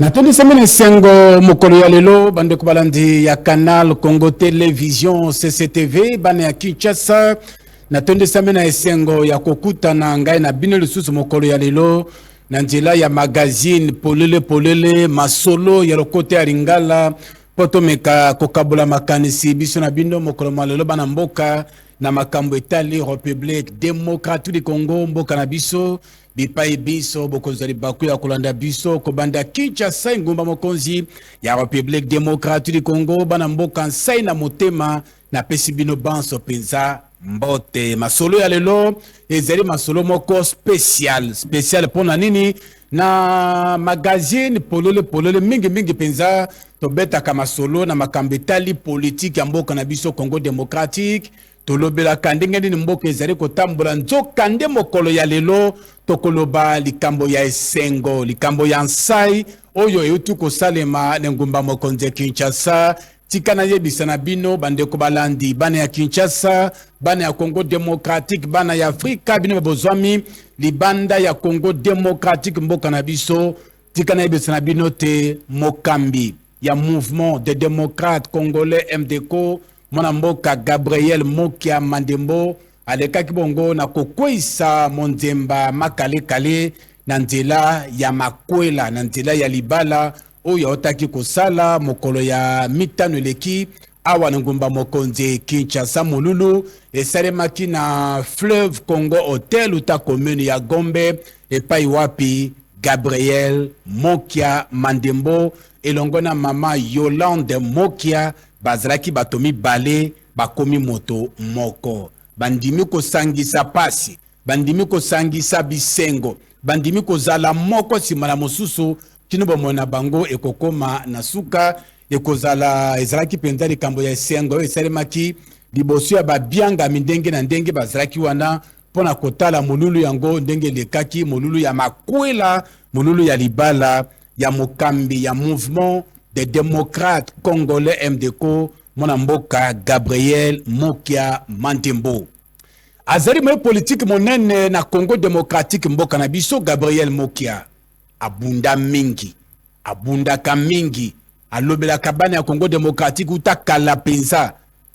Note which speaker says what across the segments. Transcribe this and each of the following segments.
Speaker 1: Natoni semene sengo mokolo ya lelo bande kubalandi ya Canal Congo Télévision CCTV bane ya Kinshasa. Natoni semene sengo ya kokuta na ngai na bino lisusu mokolo ya lelo na nzela ya magazine polele masolo ya lokote ya Lingala poto meka kokabula makanisi biso na bino mokolo ya lelo bana mboka na makambo etali République démocratique du Congo mboka na biso bipai biso bokonzali baku ya kolanda biso kobanda Kinshasa ngumba mokonzi ya République démocratique du Congo bana mboka nsai na motema na pesi bino banso penza mbote masolo ya lelo ezali masolo moko spécial pona nini na magazine polele mingi penza tobetaka masolo na makambo etali politique ya mboka na biso Congo démocratique tolobela kandenge ni mboka ezali kotambola nzoka nde mokolo ya lelo tokoloba likambo ya esengo likambo ya nsai oyo eutu kosalema na ngumba mokonzi ya Kinshasa tikana yebisa na bino bandeko balandi bana ya Kinshasa bana ya Congo démocratique bana ya Afrika bino bozwami libanda ya Congo démocratique mboka na biso tikana yebisa na bino te mokambi ya mouvement des démocrates congolais MDCO mwana mboka Gabriel Mokia Mandembo alekaki bongo na kokwisa monzemba makale na nzela ya makwela na nzela ya libala oyo otaki kosala mokolo ya mitano eleki awa na ngumba mokonzi Kinshasa molulu esalemaki na Fleuve Congo Hotel uta commune ya Gombe epai wapi Gabriel Mokia Mandembo elongo na mama Yolande Mokia bazalaki batomi bale bakomi moto moko bandimi kosangisa pasi bandimi kosangisa bisengo bandimi kozala moko sima na mosusu kino bomona bango ekokoma na suka ekozala ezalaki penza likambo ya esengo esalemaki liboso ya babianga mindenge na ndenge bazalaki wana pona kotala molulu yango ndenge lekaki molulu ya makwela molulu ya libala ya mokambi ya mouvement des démocrates congolais MDCO mwana mboka Gabriel Mokia Mandembo azali moye politique monene na Congo démocratique mboka na biso Gabriel Mokia abunda mingi abundaka mingi alobelaka bana ya Congo démocratique uta kala penza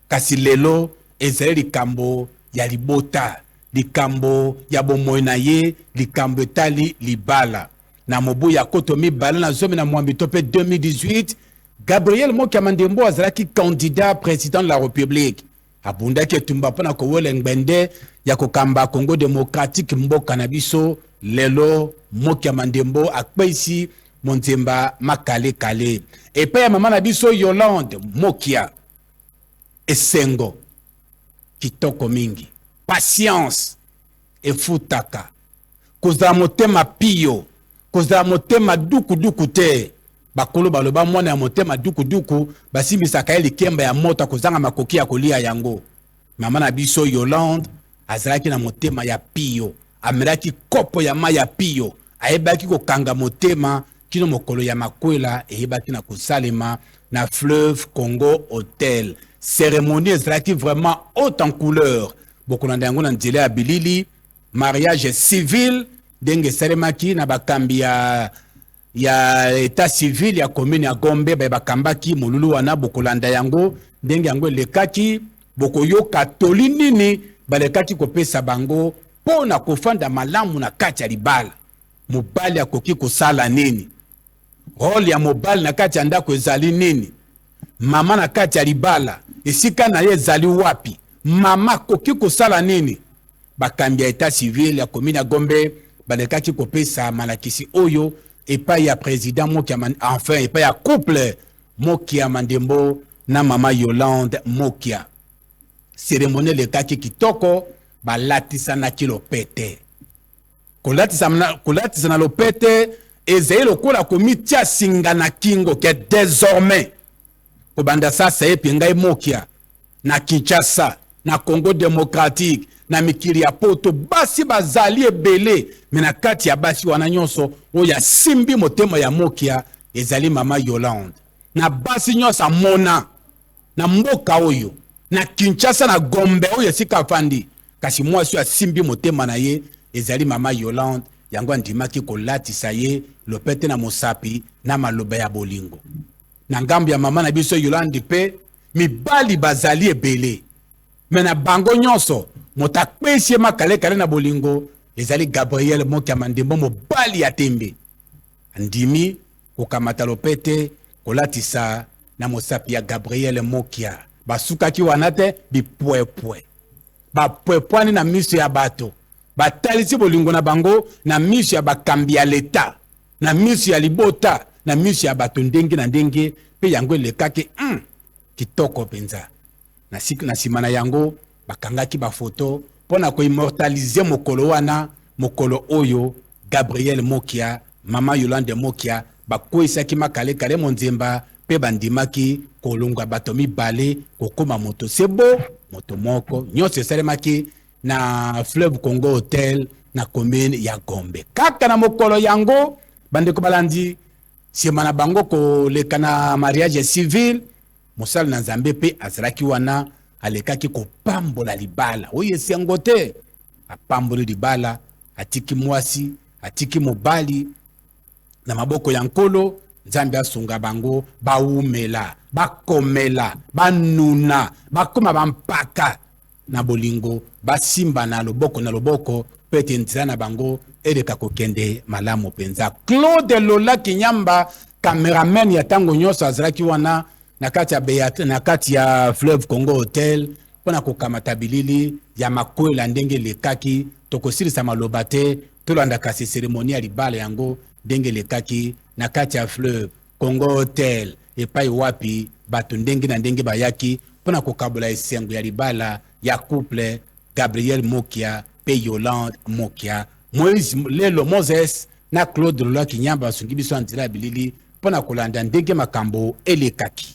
Speaker 1: kasi lelo ezali likambo ya libota likambo ya bomoi na ye likambo etali libala na mobu ya koto mibala na zomi na mwambi tope 2018 Gabriel Mokia Mandembo azalaki candidat président de la République abundaki etumba pona kowele ngbende ya kokamba Congo démocratique mboka na biso lelo Mokia Mandembo akpeisi monzemba makale epe ya mama na biso Yolande Mokia esengo kitoko mingi patience efutaka kozala motema pio kozala motema duku te bakolo baloba mwana ya motema duku basimbisaka ye likemba ya moto kozanga makoki ya kolia yango mama na biso Yolande azalaki na motema ya pio amelaki kopo ya mai ya pio ayebaki kokanga motema kino mokolo ya makwela eyebaki na kosalema na Fleuve Congo Hotel cérémonie ezalaki vraiment haute en couleur bokolanda yango na nzela ya bilili mariage civil ndenge esalemaki na bakambi ya état civil ya commune ya Gombe bakambaki molulu wana bokolanda yango ndenge yango elekaki bokoyoka toli nini balekaki kopesa bango pona kofanda malamu na kati ya libala mobali akoki kosala nini role ya mobali na kati ya ndako ezali nini mama na kati ya libala esika na ye ezali wapi mama akoki kosala nini bakambi ya état civil ya commune ya Gombe balekaki kopesa malakisi oyo epai ya président Mokia enfin epai ya couple Mokia Mandembo na mama Yolande Mokia cérémonie lekaki kitoko balatisanaki lopete kolatisa na lopete ezali lokola komitia singa na kingo ke désormais kobanda sasa epi ngai Mokia na Kinshasa na Congo démocratique na mikili ya poto basi bazali ebele mena kati ya basi wana nyonso oya simbi motema ya Mokia ezali mama Yolande na basi nyonso amona na mboka oyo na Kinshasa na Gombe oyo sika fandi kasi mwasi ya simbi motema na ye ezali mama Yolande yango andimaki kolatisa ye lopete na mosapi na maloba ya bolingo. Na ngambi ya mama na biso Yolande pe mibali bazali ebele. Mais na bango nyonso moto apesi ye makale na bolingo ezali Gabriel Mokia Mandembo mobali ya tembe. Andimi kokamata lopete kolatisa na mosapi ya Gabriel Mokia. Basukaki wana te bipwepwe. Bapwepwani na miso ya bato. Batalisi bolingo na bango na miso ya bakambi ya leta. Na miso ya libota. Na miso ya bato ndenge na ndenge. Pe yango elekaki kitoko penza. Na simana yango bakangaki ba photo pona ko immortaliser mokolo wana mokolo oyo Gabriel Mokia mama Yolande Mokia bakoisaki makale kale monzemba pe bandimaki kolongwa bato mibale kokoma moto sebo moto moko nyonso esalemaki na Fleuve Congo Hotel na commune ya Gombe. Kaka na mokolo yango bandeko balandi simana bango koleka na mariage civil mosala na Nzambe pe azalaki wana alekaki kopambola libala oyo esengo te apamboli libala atiki mwasi atiki mobali na maboko ya nkolo Nzambe asunga bango baumela bakomela banuna bakoma bampaka na bolingo basimba na loboko pete nzira na bango eleka kokende malamu penza. Claude Lola Kinyamba cameraman ya tango nyonso azalaki wana na kati ya Fleuve Congo Hotel pona kokamata bilili ya makwela ndenge lekaki tokosilisa maloba te tolanda kasi ceremonie ya libala yango ndenge lekaki na kati ya Fleuve Congo Hotel epai wapi bato ndenge na ndenge bayaki pona kokabola esengo ya libala ya couple Gabriel Mokia pe Yolande Mokia. Moïse Lelo Moses na Claude Lola Kinyamba basungi biso anzira ya bilili pona kolanda ndenge makambo elekaki.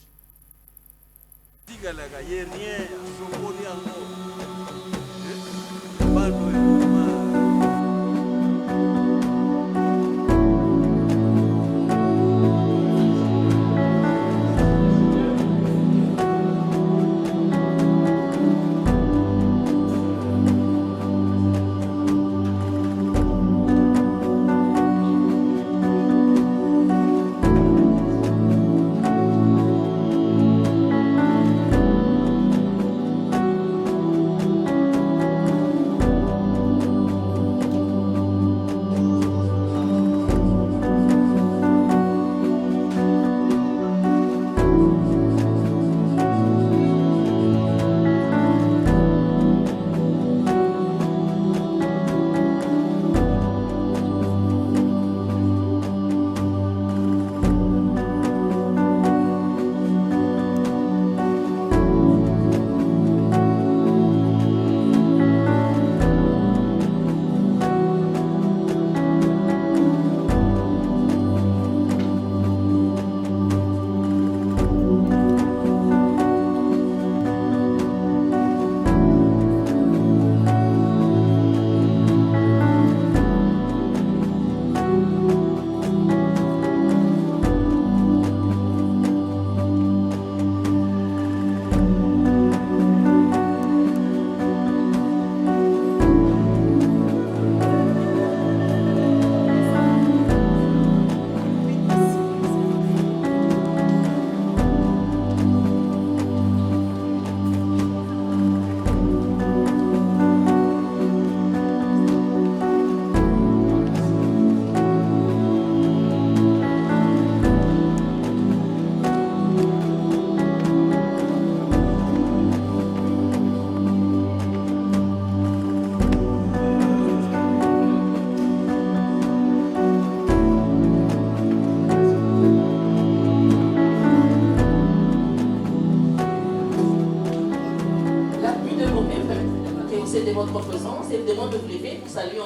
Speaker 2: de votre présence et demande de vous lever pour saluer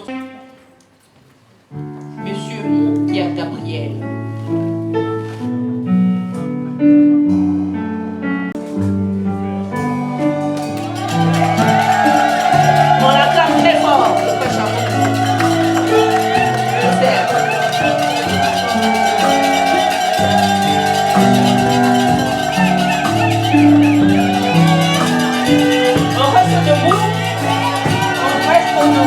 Speaker 2: Monsieur Mokia Gabriel. On acclame très fort le père Chameau. On reste debout. On reste debout.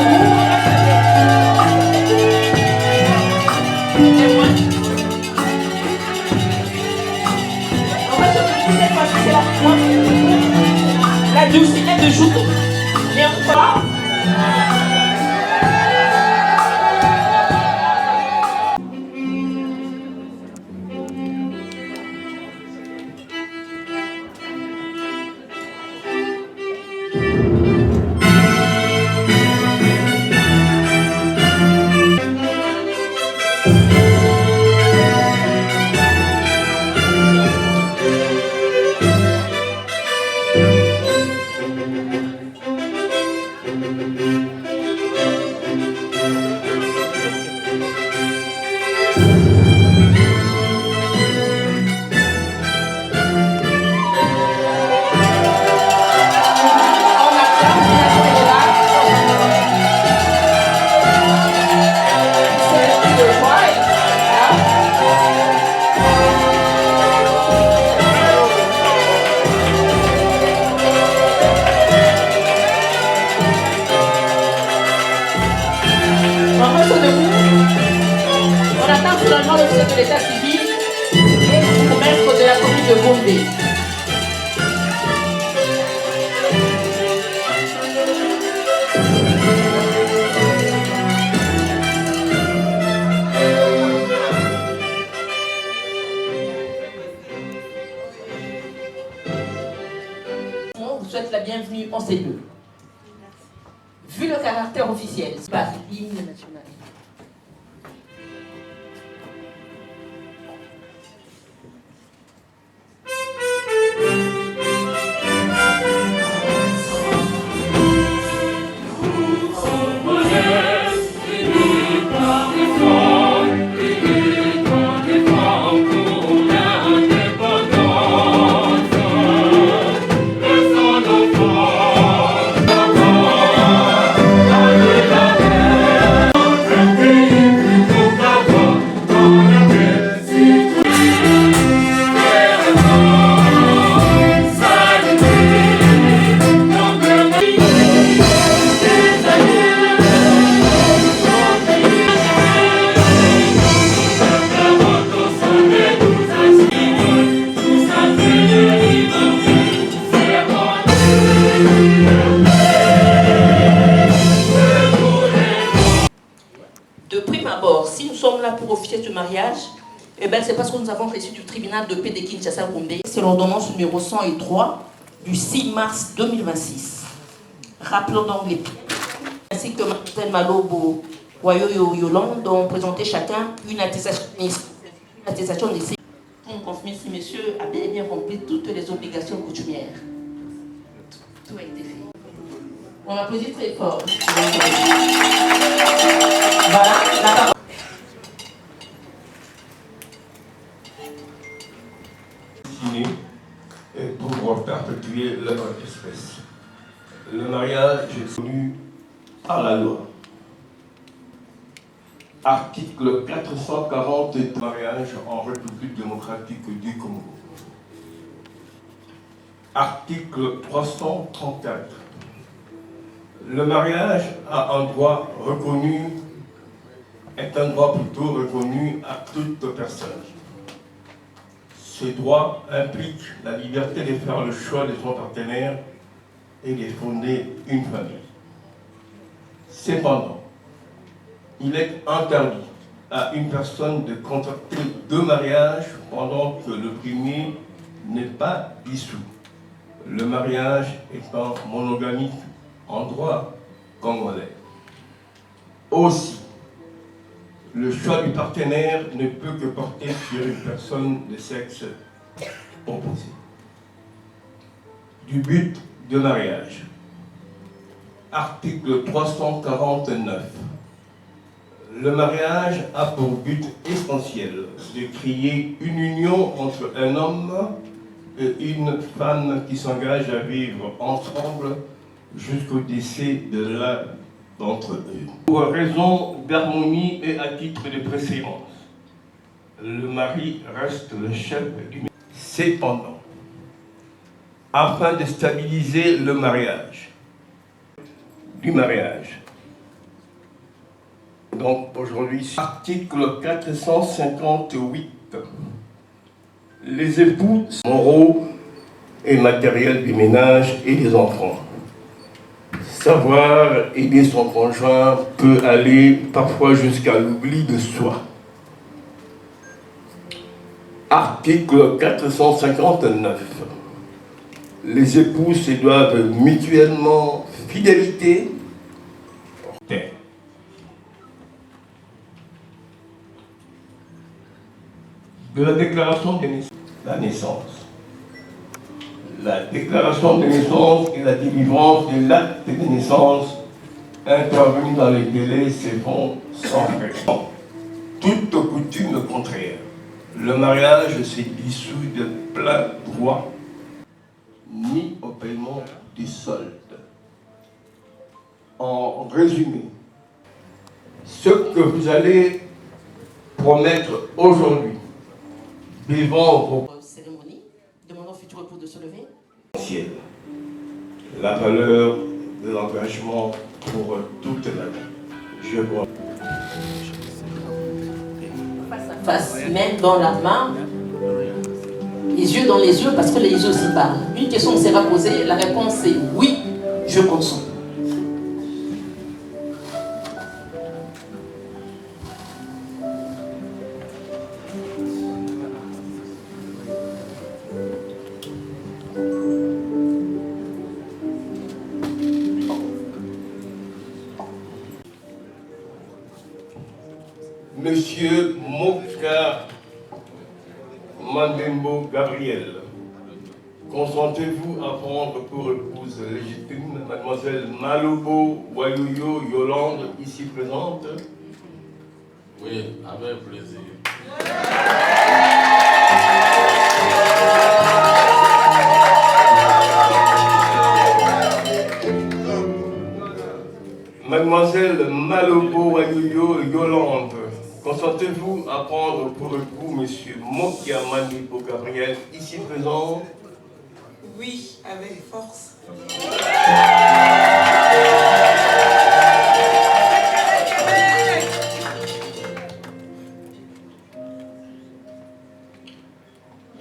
Speaker 2: Naturellement, le chef de l'état civil et le maître de la commune de Gombe. On vous souhaite la bienvenue en ces lieux. Vu le caractère officiel par l'hymne national. De prime abord, si nous sommes là pour officier ce mariage, eh ben c'est parce que nous avons reçu du tribunal de paix de Kinshasa-Gombe. C'est l'ordonnance numéro 103 du 6 mars 2026. Rappelons donc les pieds, ainsi que Mme Malobo, Wayoyo Yolande, ont présenté chacun une attestation d'essai. Pour nous confirmer si monsieur a bel et bien rempli toutes les obligations coutumières. Tout a été fait. On applaudit très fort. Voilà, la parole.
Speaker 3: Pour perpétuer l'œuvre d'espèce. Le mariage est connu par la loi. Article 440 du mariage en République démocratique du Congo. Article 334. Le mariage a un droit reconnu, est un droit plutôt reconnu à toute personne. Ce droit implique la liberté de faire le choix de son partenaire et de fonder une famille. Cependant, il est interdit à une personne de contracter deux mariages pendant que le premier n'est pas dissous. Le mariage étant monogamique en droit congolais. Aussi, le choix du partenaire ne peut que porter sur une personne de sexe opposé. Du but de mariage. Article 349. Le mariage a pour but essentiel de créer une union entre un homme et une femme qui s'engagent à vivre ensemble jusqu'au décès de l'un d'entre eux. Pour raison d'harmonie et à titre de préséance, le mari reste le chef du ménage. Cependant, afin de stabiliser le mariage, donc aujourd'hui, article 458, les époux moraux et matériels du ménage et des enfants. Savoir aider son conjoint peut aller parfois jusqu'à l'oubli de soi. Article 459. Les époux se doivent mutuellement fidélité. De la déclaration de naissance. La déclaration de naissance et la délivrance de l'acte de naissance intervenus dans les délais se font sans frais. Toute coutume contraire. Le mariage se dissout de plein droit, ni au paiement du solde. En résumé, ce que vous allez promettre aujourd'hui devant vos
Speaker 2: Cérémonie, demandons au futur époux de se lever.
Speaker 3: la valeur de l'engagement pour toute la vie. Je vois.
Speaker 2: Face à fasse main dans la main, les yeux dans les yeux, parce que les yeux aussi parlent. Une question sera posée, la réponse est oui, je consens.
Speaker 3: Monsieur Moka Mandembo Gabriel, consentez-vous à prendre pour épouse légitime mademoiselle Malobo Wayoyo Yolande, ici présente?
Speaker 4: Oui, avec plaisir.
Speaker 3: Mademoiselle Malobo Wayoyo Yolande, consentez-vous à prendre pour époux monsieur Mokia Mandembo Gabriel, ici présent?
Speaker 5: Oui, avec force.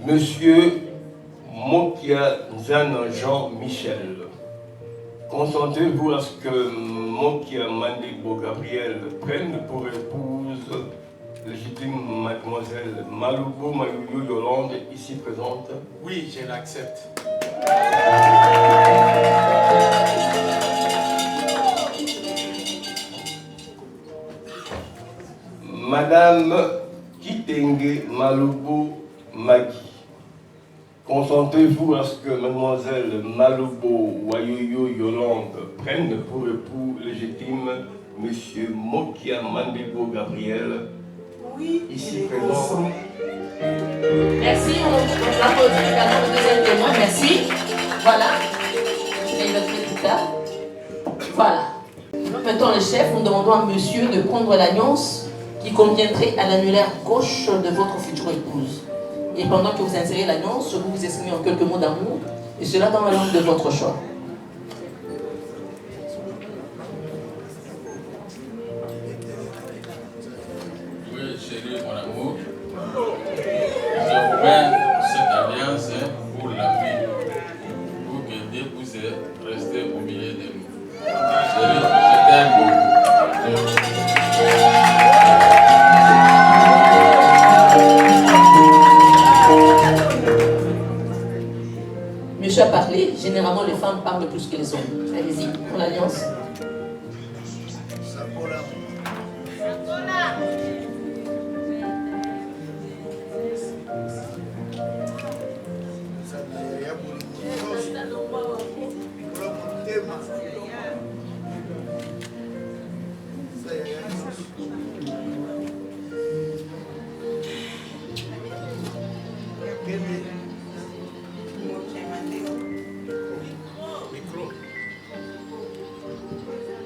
Speaker 3: Monsieur Mokia Zana Jean-Michel, consentez-vous à ce que Mokia Mandembo Gabriel prenne pour épouse légitime mademoiselle Malobo Mayoyo Yolande, ici présente?
Speaker 4: Oui, je l'accepte.
Speaker 3: Madame Kitenge Malobo Maki, consentez-vous à ce que mademoiselle Malobo Wayoyo Yolande prenne pour époux légitime monsieur Mokia Mandembo Gabriel,
Speaker 5: Oui,
Speaker 3: ici présent?
Speaker 2: Merci, on applaudit également le deuxième témoin, merci. Voilà, je vais le faire plus tard. Voilà. Nous mettons le chef, nous demandons à monsieur de prendre l'alliance qui conviendrait à l'annulaire gauche de votre future épouse. Et pendant que vous insérez l'alliance, vous vous exprimez en quelques mots d'amour, et cela dans la langue de votre choix.
Speaker 4: Oui, chérie, mon amour. Je vous mets cette alliance pour la vie, pour que Dieu puisse rester au milieu de nous. Chérie, je t'aime beaucoup.
Speaker 2: Monsieur a parlé, généralement les femmes parlent plus que les hommes. Allez-y, pour l'alliance.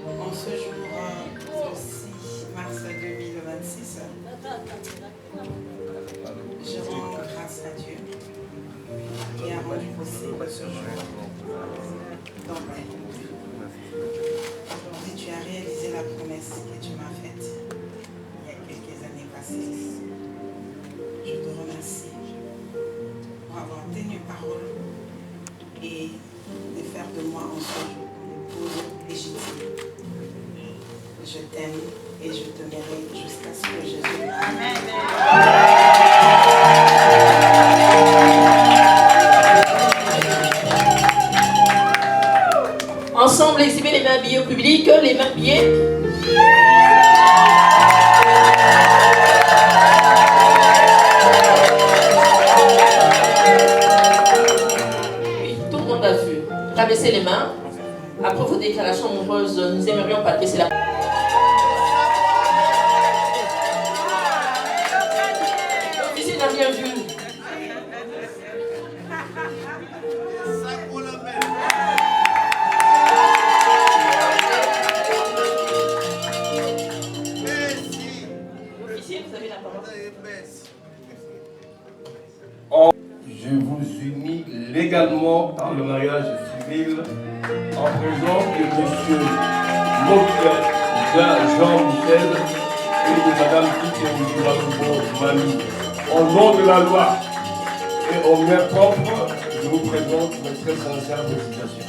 Speaker 5: En ce jour, le 6 mars 2026, je rends grâce à Dieu qui a rendu possible ce jour dans ma vie. Aujourd'hui, tu as réalisé la promesse que tu m'as faite il y a quelques années passées. Je te remercie pour avoir tenu parole et de faire de moi en ce jour une épouse légitime. Je t'aime et je te mérite jusqu'à ce que Jésus. Amen.
Speaker 2: Ensemble, exhibez les mains habillées au public, les mains habillées. Oui, tout le monde a vu. Rabaissez les mains. Après vos déclarations amoureuses, nous aimerions palper la... L'officier n'a bien vu. Officier, vous avez la parole.
Speaker 3: Je vous unis légalement par le mariage civil en présence de monsieur Mokia Jean-Michel, et de Madame Mami. Au nom de la loi et au mains propres, je vous présente mes très sincères félicitations.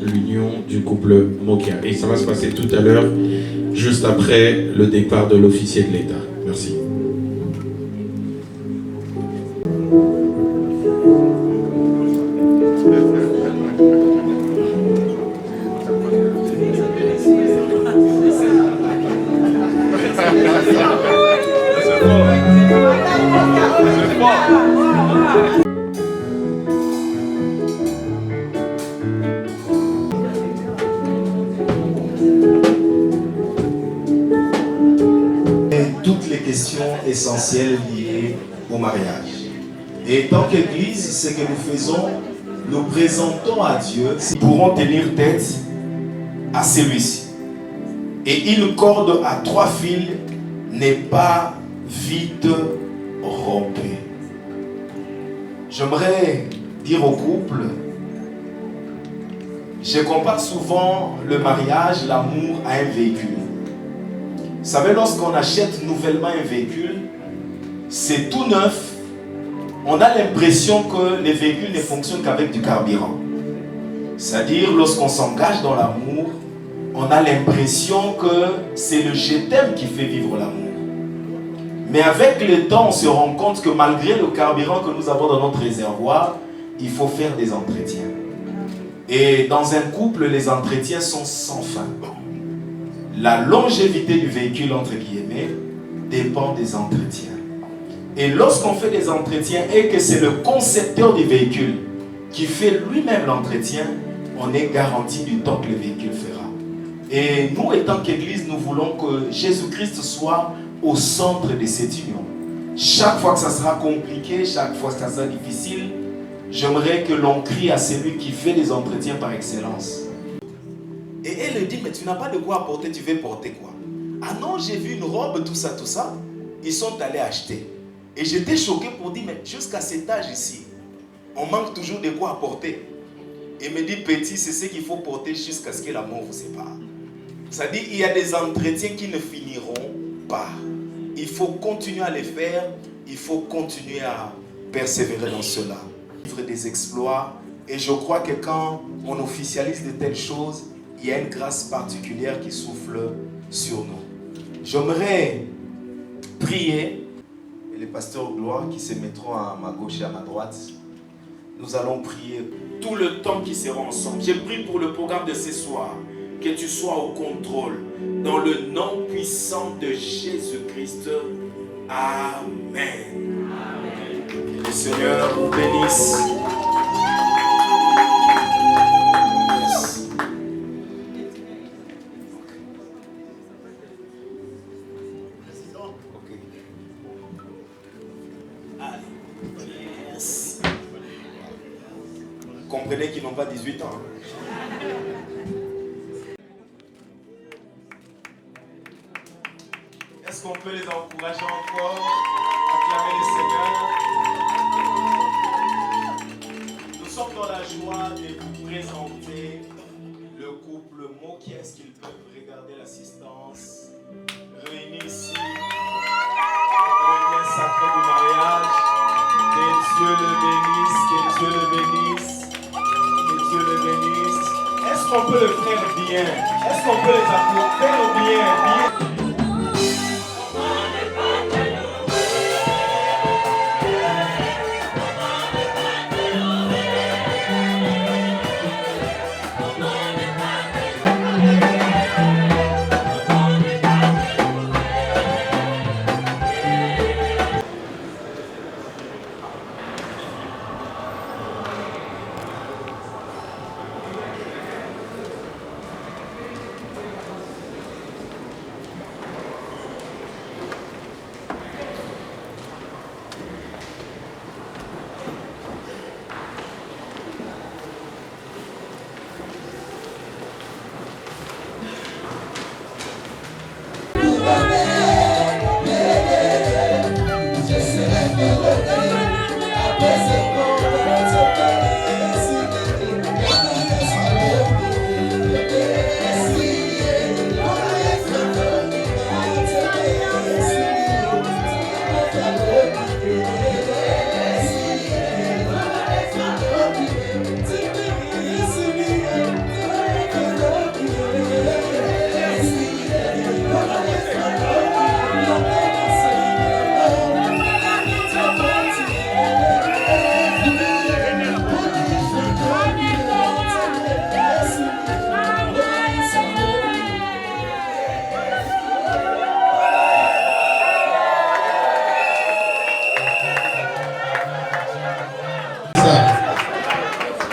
Speaker 6: L'union du couple Mokia. Et ça va se passer tout à l'heure, juste après le départ de l'officier de l'État. Merci.
Speaker 7: Toutes les questions essentielles liées au mariage. Et tant qu'Église, ce que nous faisons, nous présentons à Dieu, nous pourrons tenir tête à celui-ci. Et une corde à 3 fils n'est pas vite rompue. J'aimerais dire au couple, je compare souvent le mariage, l'amour à un véhicule. Vous savez, lorsqu'on achète nouvellement un véhicule, c'est tout neuf. On a l'impression que les véhicules ne fonctionnent qu'avec du carburant. C'est-à-dire, lorsqu'on s'engage dans l'amour, on a l'impression que c'est le je t'aime qui fait vivre l'amour. Mais avec le temps, on se rend compte que malgré le carburant que nous avons dans notre réservoir, il faut faire des entretiens. Et dans un couple, les entretiens sont sans fin. La longévité du véhicule, entre guillemets, dépend des entretiens. Et lorsqu'on fait des entretiens et que c'est le concepteur du véhicule qui fait lui-même l'entretien, on est garanti du temps que le véhicule fera. Et nous, étant qu'Église, nous voulons que Jésus-Christ soit au centre de cette union. Chaque fois que ça sera compliqué, chaque fois que ça sera difficile, j'aimerais que l'on crie à celui qui fait les entretiens par excellence. Et elle lui dit, mais tu n'as pas de quoi porter, tu veux porter quoi? Ah non, j'ai vu une robe, tout ça, tout ça. Ils sont allés acheter. Et j'étais choqué pour dire, mais jusqu'à cet âge ici, on manque toujours de quoi porter. Il me dit, petit, c'est ce qu'il faut porter jusqu'à ce que la mort vous sépare. C'est-à-dire, il y a des entretiens qui ne finiront pas. Il faut continuer à les faire, il faut continuer à persévérer dans cela. Vivre des exploits, et je crois que quand on officialise de telles choses, il y a une grâce particulière qui souffle sur nous. J'aimerais prier, et les pasteurs gloire qui se mettront à ma gauche et à ma droite, nous allons prier tout le temps qu'ils seront ensemble. J'ai prié pour le programme de ce soir, que tu sois au contrôle, dans le nom puissant de Jésus-Christ. Amen. Que le Seigneur vous bénisse. Comprenez qu'ils n'ont pas 18 ans. Est-ce qu'on peut les encourager encore? Acclamer le Seigneur. Nous sommes dans la joie de vous présenter le couple Mokia. Est-ce qu'ils peuvent regarder l'assistance réunie ici dans le lien sacré du mariage? Dieu le bénisse, que Dieu le bénisse, que Dieu le bénisse. Est-ce qu'on peut le faire bien? Est-ce qu'on peut les applaudir? Faire bien, bien.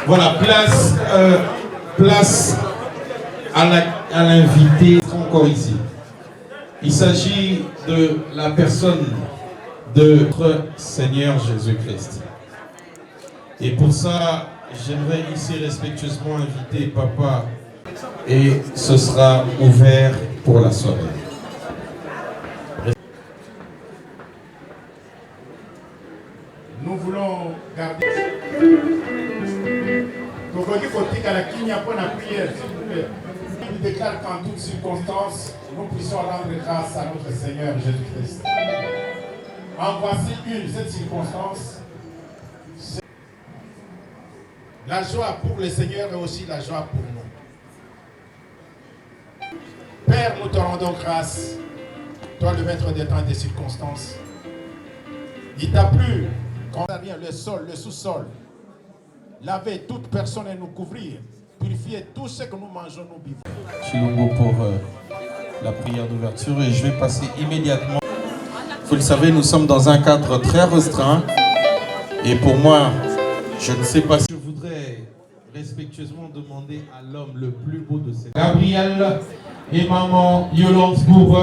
Speaker 6: Voilà, place à l'invité encore ici. Il s'agit de la personne de notre Seigneur Jésus-Christ. Et pour ça, j'aimerais ici respectueusement inviter Papa et ce sera ouvert pour la soirée.
Speaker 8: Nous voulons garder. Il déclare qu'en toutes circonstances, nous puissions rendre grâce à notre Seigneur Jésus-Christ. En voici cette circonstance. La joie pour le Seigneur et aussi la joie pour nous. Père, nous te rendons grâce, toi le maître des temps et des circonstances. Il t'a plu, quand rien, le sol, le sous-sol, laver toute personne et nous couvrir, purifier tout ce que nous mangeons, nous buvons.
Speaker 6: Chilongo pour la prière d'ouverture et je vais passer immédiatement. Vous le savez, nous sommes dans un cadre très restreint et pour moi, je ne sais pas si je voudrais respectueusement demander à l'homme le plus beau de ces Gabriel et maman Yolande pour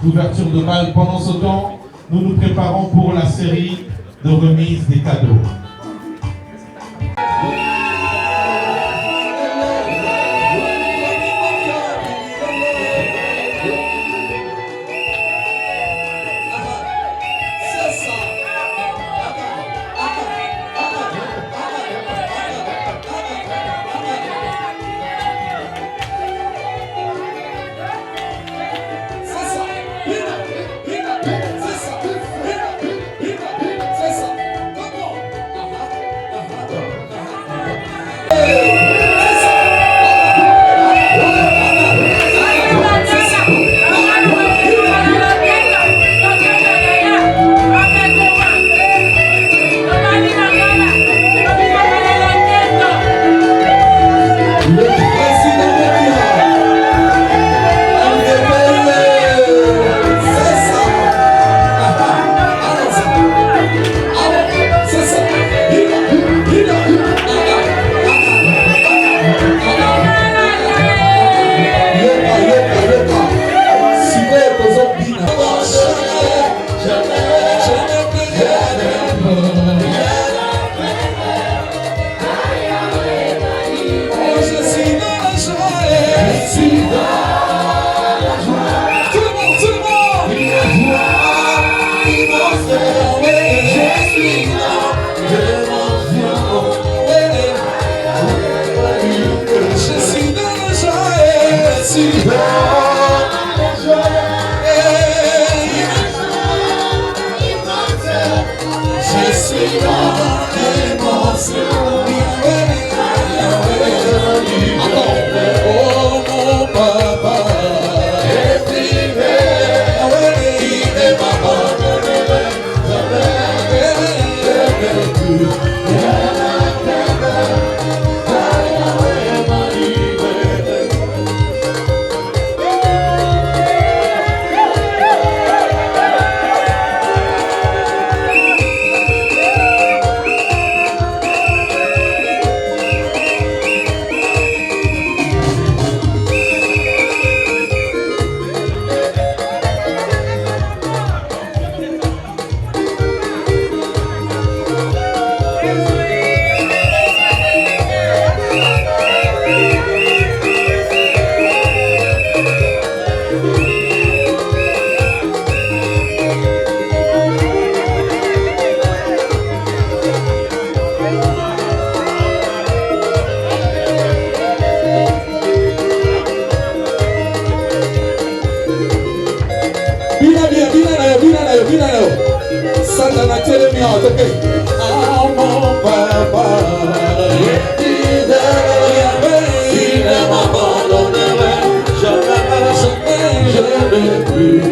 Speaker 6: l'ouverture de bal. Pendant ce temps, nous nous préparons pour la série de remise des cadeaux. mon papa, il ne m'abandonnerait jamais, jamais plus.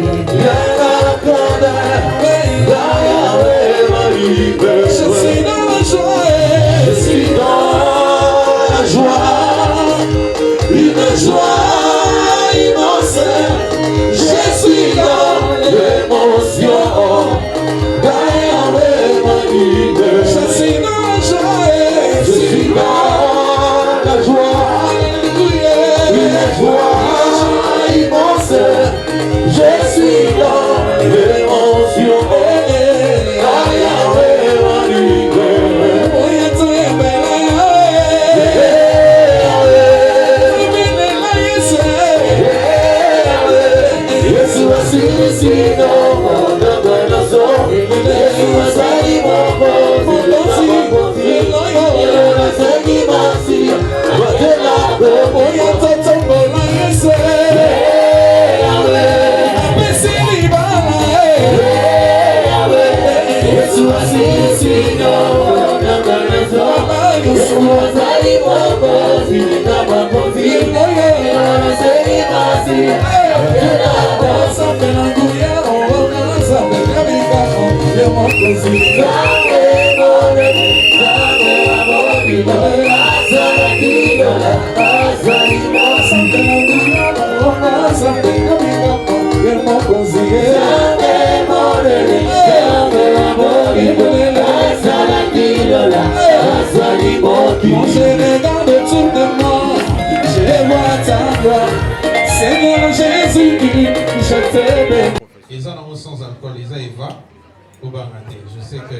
Speaker 6: Je suis dans la joie, je suis dans la joie, une joie immense. Je suis dans l'émotion, je suis dans la joie, je suis dans la joie, une joie immense. Je suis dans l'émotion. Je regarde autour de moi, je vois ta gloire, Seigneur Jésus, je t'aime.
Speaker 9: Ils en ont sans alcool, ils ont Eva au Bangladesh. Je sais que.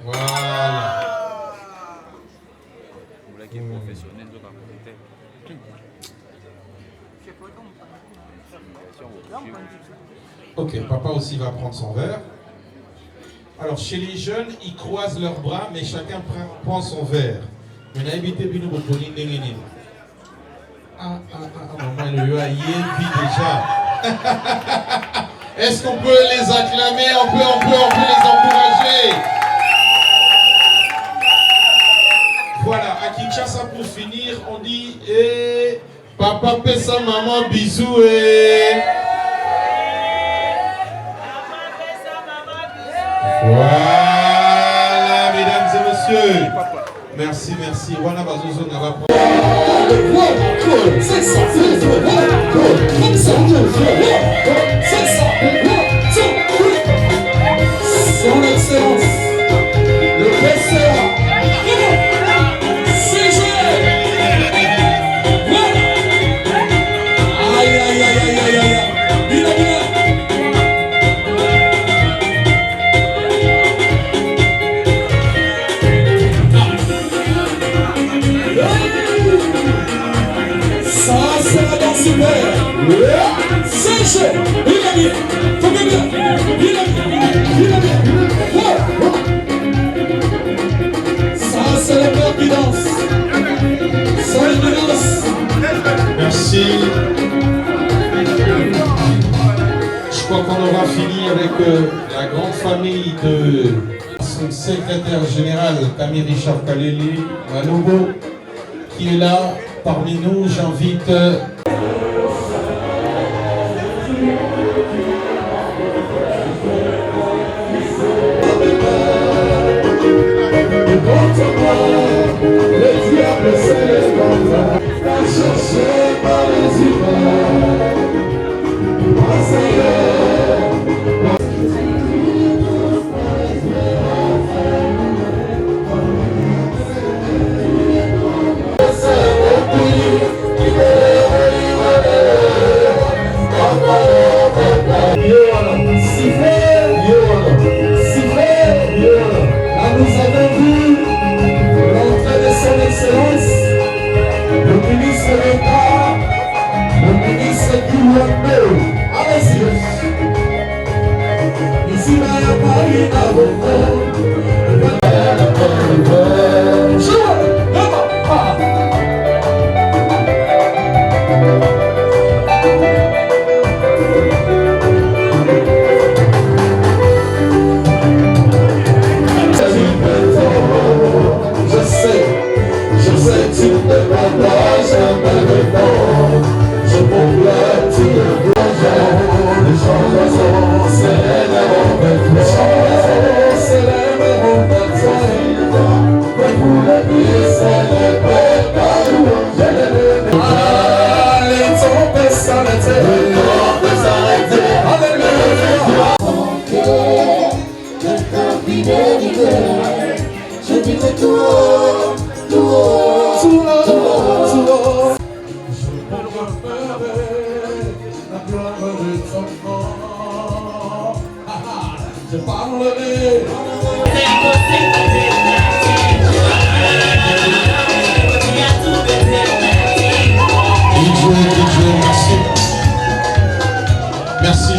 Speaker 9: Voilà. Ok, papa aussi va prendre son verre. Alors, chez les jeunes, ils croisent leurs bras, mais chacun prend son verre. Mais on a évité de nous reconnaître. Maman, le yo a déjà. Est-ce qu'on peut les acclamer? On peut les encourager. Voilà, à Kinshasa, pour finir, on dit papa pesa maman bisous Voilà, mesdames et messieurs. Merci. Voilà, Bazozo n'a pas. C'est ça, son excellence, le PCA, CG. Aïe. Bien. Ça, c'est la danse super. CG, il faut bien. Ça, c'est le père qui danse. Ça, il danse. Merci. Je crois qu'on aura fini avec la grande famille de son secrétaire général, Camille Richard Kaleli Manobo, qui est là parmi nous. J'invite le diable c'est les bons chercher par les humains. Nous avons vu l'entrée de son excellence, le ministre d'État, le ministre Kiwembe. Allez-y. Ici, il y a Paris, à votre.
Speaker 10: Je dis que tout haut, tout haut, tout haut, tout haut.
Speaker 9: Je proclamerai la gloire de ton nom. Je parlerai. Merci.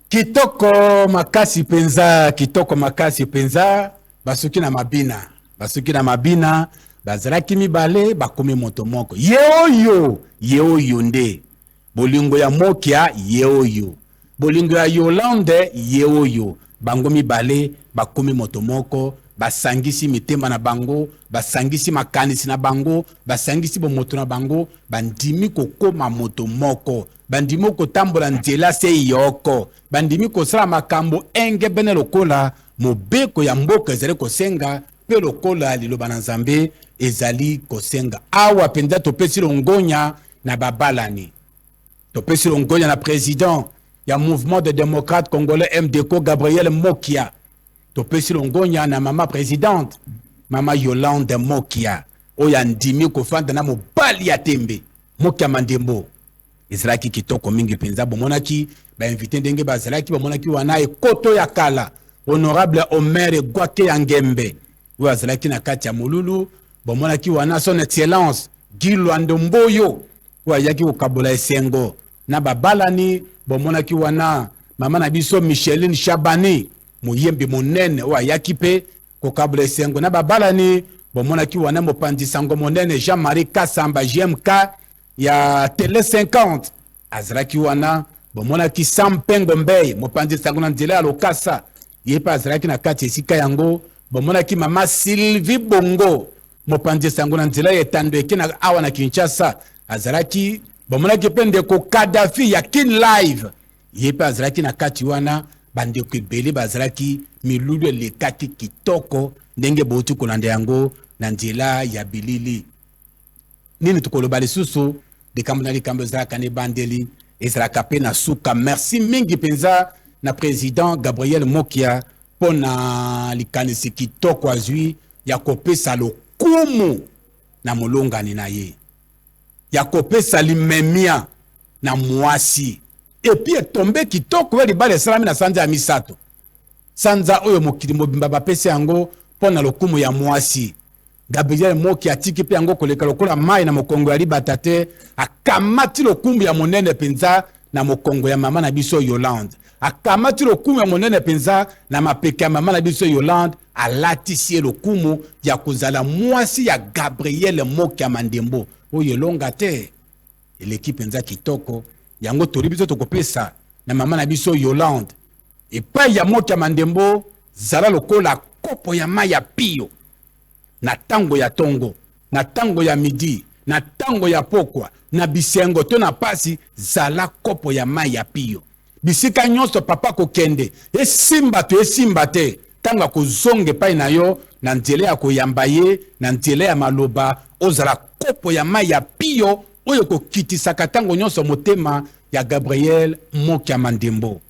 Speaker 1: Kitoko makasi penza, kitoko makasi penza, basuki na mabina, basuki na mabina, bazalaki mibale, bakomi moto moko. Yeoyo nde, bolingo ya mokia, yeoyo, bolingo ya Yolande, yeoyo, bango mibale, bakomi moto moko, basangisi mitema na bango, basangisi makanisi na bango, basangisi bomoto na bango, bandimi kokoma moto moko, bandimi kotambola nzela se yoko, bandimi kosala makambo enge bene lokola, mobeko ya mboka ezali kosenga, pe lokola liloba na Nzambe ezali kosenga. Awa penza topesi longonya na babalani. Topesi longonya na président ya mouvement de démocrates congolais MDCO Gabriel Mokia. Topesi longonya na mama présidente, mama Yolande Mokia. Oya ndimi kofanda na mobali ya tembe. Mokia Mandembo. Ezalaki kitoko mingi penza bomonaki ba invité ndenge bazalaki bomonaki wana ekoto ya kala. Honorable Omer Gwake Yangembe. Oya azalaki na kati ya Mululu, bomonaki wana son excellence Guy Lwandomboyo. Oya yaki kokabola esengo. Na babalani bomonaki wana mama na biso Micheline Chabani. Muyembi monene oya yaki pe kokabola esengo. Na babalani bomonaki wana mopanzi sango monene Jean-Marie Kassamba JMK ya Télé 50. Azalaki wana bomonaki Sampengo Mbey mopanzi sango na nzela ya Lokasa. Yepa azalaki na kati esika yango bomonaki mama Sylvie Bongo mopanzi sango na nzela ya Tandweke na awa na Kinshasa. Azalaki bomonaki pende ko Kadhafi ya Kin Live. Yepa azalaki na kati wana bandeko ebele bazalaki milulu elekaki kitoko ndenge bouti kolanda yango na nzela ya bilili. Nini tukoloba lisusu likambo na likambo ezalaka ne bandeli ezalaka pe na suka. Merci mingi penza na président Gabriel Mokia pona likanisi kitoko azwi ya kopesa lokumu na molongani na ye, ya kopesa limemia na mwasi. Et puis tombe kitoko we libale salami na sanza ya misato. Sanza oyo mokili mobimba bapesi yango pona lokumu ya mwasi. Gabriel Mokia atiki pe yango koleka lokola mai na mokongo ya libata te, akamati lokumu ya monene penza na mokongo ya mama na biso Yolande. Akamati lokumu ya monene penza na mapeke ya mama na biso Yolande, alatisi lokumu ya kozala mwasi ya Gabriel Mokia Mandembo. Oyo longa te. L'équipe penza kitoko yango tori biso tokopesa na mama na biso Yolande. Epai ya Mokia Mandembo zala lokola kopo ya mai ya pio. Na tango ya tongo, na tango ya midi, na tango ya pokwa, na bisengo to na pasi zala kopo ya mai ya pio. Bisika nyonso papa kokende, esimba te, tanga kozonge pai na yo, na nzela ya koyamba ye, na nzela ya maloba, ozala kopo ya mai ya pio, oyo ko kitisa katango nyonso motema ya Gabriel Mokia Mandembo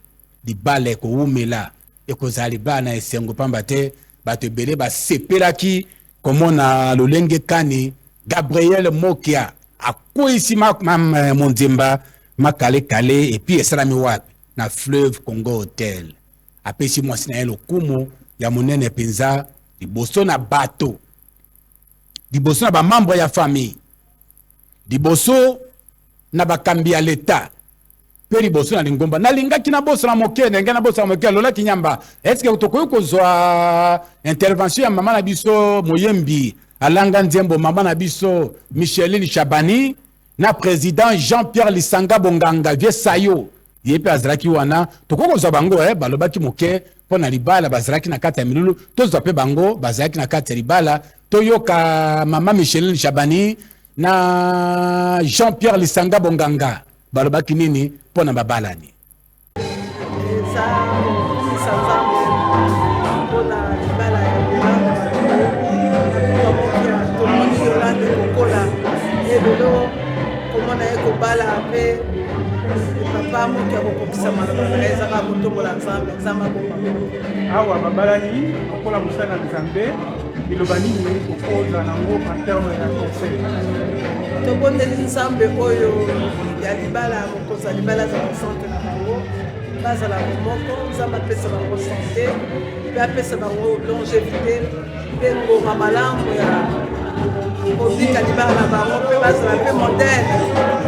Speaker 1: libala ko umela ekozali bana esengo pamba te bato ebele basepelaki komona lolenge kani Gabriel Mokia akwisi monzemba makale kale et puis esalami wapi na Fleuve Congo Hotel apesi mwasi na ye lokumu ya monene penza liboso na bato liboso na bamambre ya famille liboso na bakambi ya leta pe liboso na lingomba nalingaki na boso na moke ndenge na boso na moke lola kinyamba eske tokoki kozwa intervention ya mama na biso Moyembi alanga nzembo mama na biso Micheline Chabani na président Jean-Pierre Lisanga Bonganga vie sayo yepe azraki wana tokoki kozwa bango balobaki moke pona libala bazraki na kati ya milulu tozwa pe bango bazraki na kati ya libala toyoka mama Micheline Chabani na Jean-Pierre Lisanga Bonganga balobaki nini pona babalani
Speaker 11: awa babalani okola mosala na Nzambe biloba nini okoza nango en terme ya conseil
Speaker 12: tobondeli Nzambe oyo ya libala ya kokoza libala za basante na bango bazala moko Nzambe apesa bango sante mpe apesa bango longévité mpe ngoma malamu ya kobika libala na bango mpe bazala mpe modele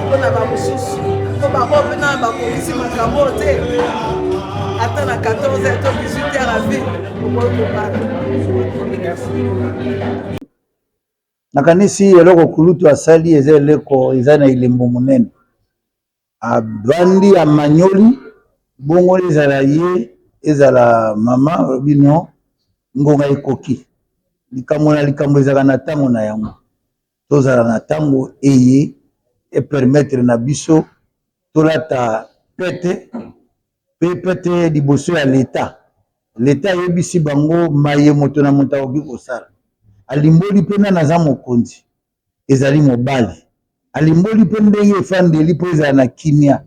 Speaker 12: mpona bamosusu mpo bango mpe na bakomisi makambo te ata na 14h to 18h à vie okoki kobala.
Speaker 13: nakanisi eloko kulutu asali eza eleko eza na elembo monene abandi amanyoli bongo ezala ye ezala mama bino ngonga ekoki likambo na likambo ezalaka na ntango na yango tozala na ntango eye epermettre na biso tolata pete pe pete liboso ya leta leta yebisi bango maye moto na moto akoki kosala alimboli mpe nani aza mokonzi ezali mobali alimboli mpe ndenge efandeli mpo ezala na kimia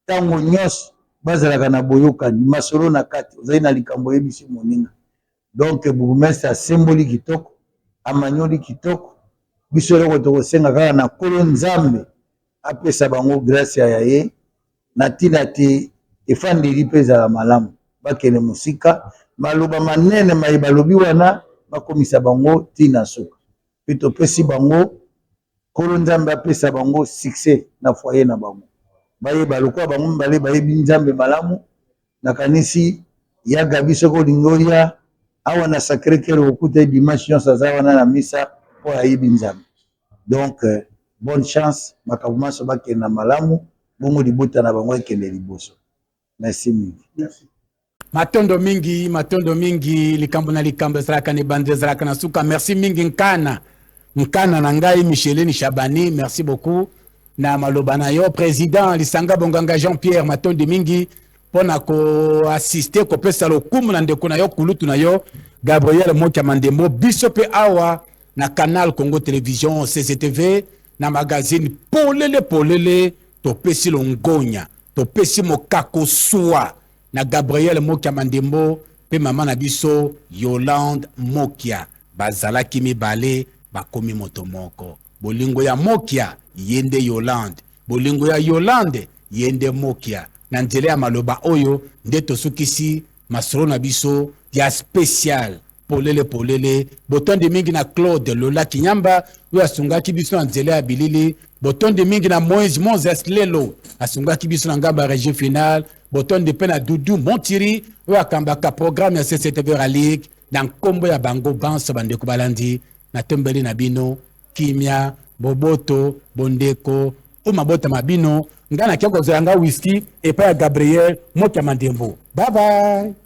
Speaker 13: ntango nyonso bazalaka na boyokani masolo na kati ozali na likambo yebisi moninga donc bourgmestre asemboli kitoko amanyoli kitoko biso eloko tokosenga kaka na nkolo Nzambe apesa bango grâce ya ye na ntina te efandeli mpe ezala malamu bakende mosika maloba manene maye balobi wana bakomisa bango ntina suka mpe topesi bango nkolo Nzambe apesa bango succès na foyer na bango bayeba lokola bango mibale bayebi Nzambe malamu nakanisi yaga biso kolingi oya awa na Sacré Cœur okuta dimanche nyonso aza wana na misa mpo ayebi Nzambe donc bonne chance makambo nyonso bakende na malamu bongo libota na bango ekende liboso. Merci mingi.
Speaker 11: Merci.
Speaker 1: Matondo mingi likambo na likambo ezalaka ni bande ezalaka na suka. Merci mingi nkana na ngai Micheline Chabani, merci beaucoup na maloba na yo président Lisanga Bonganga Jean-Pierre matondo mingi pona ko assister ko pesa lokumu na ndeko na yo kulutu na yo Gabriel Mokia Mandembo biso pe awa na Canal Congo Télévision CCTV na magazine polele to pesi longonya to pesi mokako suwa na Gabriel Mokia Mandembo pe mama na biso Yolande Mokia bazalaki mibale bakomi moto moko bolingo ya Mokia yende Yolande bolingo ya Yolande yende Mokia na nzela ya maloba oyo nde tosukisi masolo na biso ya spécial polele botonde mingi na Claude Lola Kinyamba oyo asungaki biso na nzela ya bilili botonde mingi na Moïse Moses Lelo asungaki biso na ngamba régie finale botonde pe na Doudou Montiri oyo akambaka programme ya CCTV Ralique na nkombo ya bango banso bandeko balandi na tombeli na bino kimia boboto bondeko o mabota mabino ngana kiako zanga whisky epa ya Gabriel Mokia Mandembo. Bye bye.